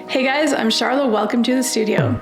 Hey guys, I'm Charla. Welcome to the studio.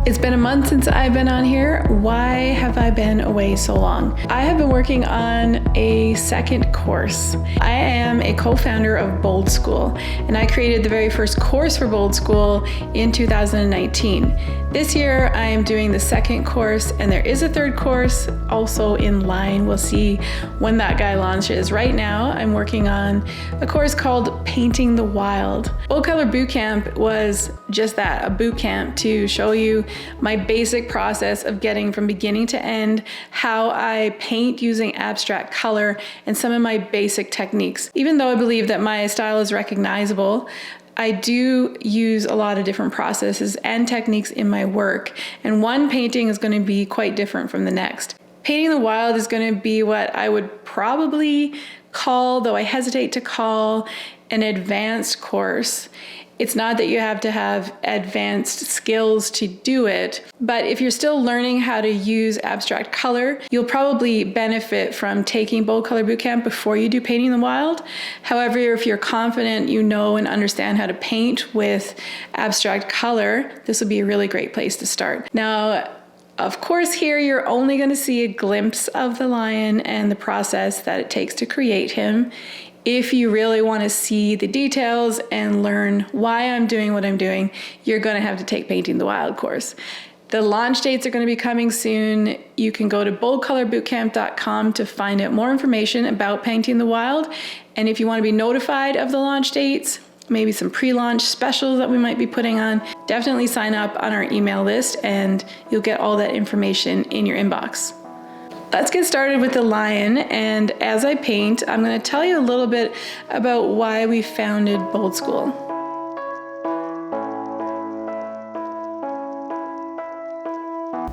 It's been a month since I've been on here. Why have I been away so long? I have been working on a second course. I am a co-founder of Bold School, and I created the very first course for Bold School in 2019. This year, I am doing the second course, and there is a third course also in line. We'll see when that guy launches. Right now, I'm working on a course called Painting the Wild. Bold Color Bootcamp was just that, a boot camp to show you my basic process of getting from beginning to end, how I paint using abstract color, and some of my basic techniques. Even though I believe that my style is recognizable, I do use a lot of different processes and techniques in my work, and one painting is going to be quite different from the next. Painting the Wild is going to be what I would probably call, though I hesitate to call, an advanced course. It's not that you have to have advanced skills to do it, but if you're still learning how to use abstract color, you'll probably benefit from taking Bold Color Bootcamp before you do Painting the Wild. However, if you're confident, you know and understand how to paint with abstract color, this will be a really great place to start. Now, of course, here you're only going to see a glimpse of the lion and the process that it takes to create him. If you really want to see the details and learn why I'm doing what I'm doing, you're going to have to take Painting the Wild course. The launch dates are going to be coming soon. You can go to boldcolorbootcamp.com to find out more information about Painting the Wild. And if you want to be notified of the launch dates, maybe some pre-launch specials that we might be putting on, definitely sign up on our email list and you'll get all that information in your inbox. Let's get started with the lion, and as I paint, I'm going to tell you a little bit about why we founded Bold School.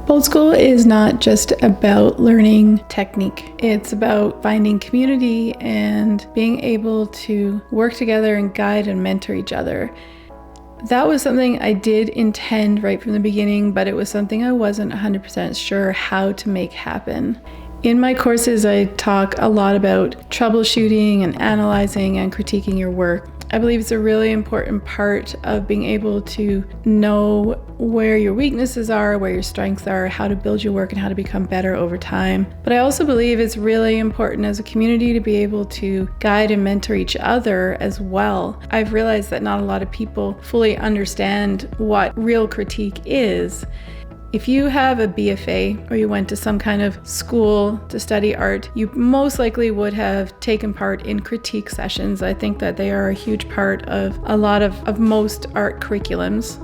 Bold School is not just about learning technique. It's about finding community and being able to work together and guide and mentor each other. That was something I did intend right from the beginning, but it was something I wasn't 100% sure how to make happen. In my courses, I talk a lot about troubleshooting and analyzing and critiquing your work. I believe it's a really important part of being able to know where your weaknesses are, where your strengths are, how to build your work, and how to become better over time. But I also believe it's really important as a community to be able to guide and mentor each other as well. I've realized that not a lot of people fully understand what real critique is. If you have a BFA or you went to some kind of school to study art, you most likely would have taken part in critique sessions. I think that they are a huge part of a lot of most art curriculums.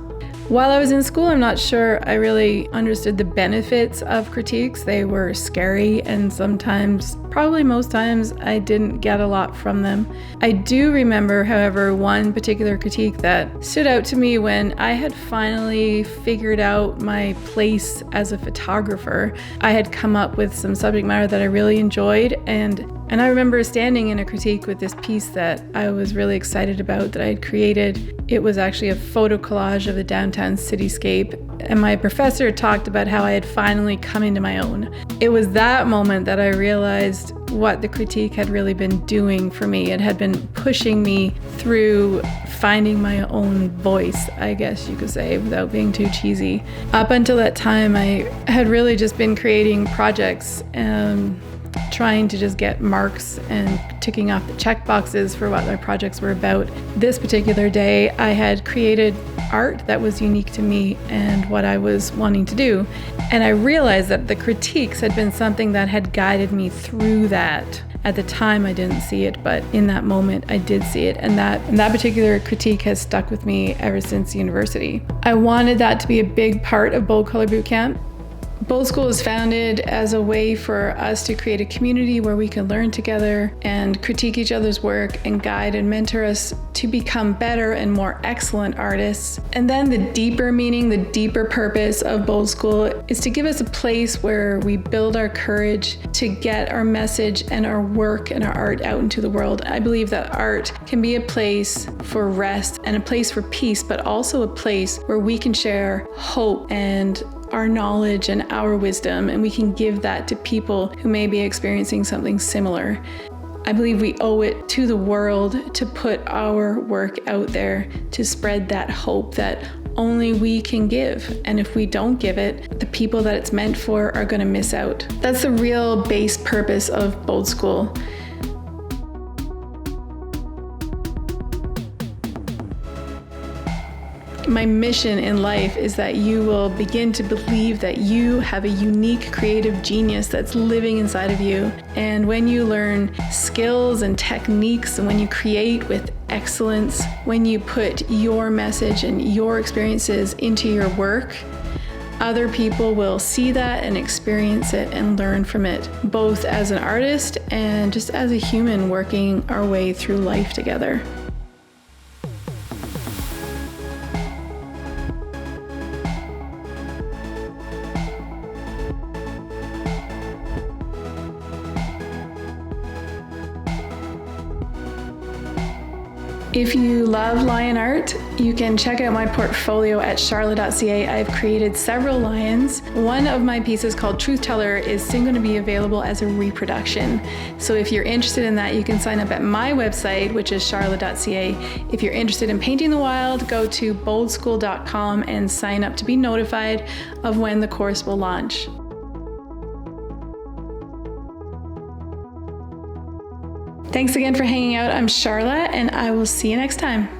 While I was in school, I'm not sure I really understood the benefits of critiques. They were scary, and sometimes, probably most times, I didn't get a lot from them. I do remember, however, one particular critique that stood out to me when I had finally figured out my place as a photographer. I had come up with some subject matter that I really enjoyed, and I remember standing in a critique with this piece that I was really excited about that I had created. It was actually a photo collage of the downtown cityscape, and my professor talked about how I had finally come into my own. It was that moment that I realized what the critique had really been doing for me. It had been pushing me through finding my own voice, I guess you could say, without being too cheesy. Up until that time, I had really just been creating projects and trying to just get marks and ticking off the check boxes for what my projects were about. This particular day, I had created art that was unique to me and what I was wanting to do. And I realized that the critiques had been something that had guided me through that. At the time, I didn't see it, but in that moment, I did see it. And that particular critique has stuck with me ever since university. I wanted that to be a big part of Bold Color Bootcamp. Bold School was founded as a way for us to create a community where we can learn together and critique each other's work and guide and mentor us to become better and more excellent artists. And then the deeper meaning, the deeper purpose of Bold School is to give us a place where we build our courage to get our message and our work and our art out into the world. I believe that art can be a place for rest and a place for peace, but also a place where we can share hope and our knowledge and our wisdom, and we can give that to people who may be experiencing something similar. I believe we owe it to the world to put our work out there to spread that hope that only we can give. And if we don't give it, the people that it's meant for are going to miss out. That's the real base purpose of Bold School. My mission in life is that you will begin to believe that you have a unique creative genius that's living inside of you. And when you learn skills and techniques, and when you create with excellence, when you put your message and your experiences into your work, other people will see that and experience it and learn from it, both as an artist and just as a human working our way through life together. If you love lion art, you can check out my portfolio at charla.ca. I've created several lions. One of my pieces called Truth Teller is soon going to be available as a reproduction. So if you're interested in that, you can sign up at my website, which is charla.ca. If you're interested in painting the wild, go to boldschool.com and sign up to be notified of when the course will launch. Thanks again for hanging out. I'm Charla, and I will see you next time.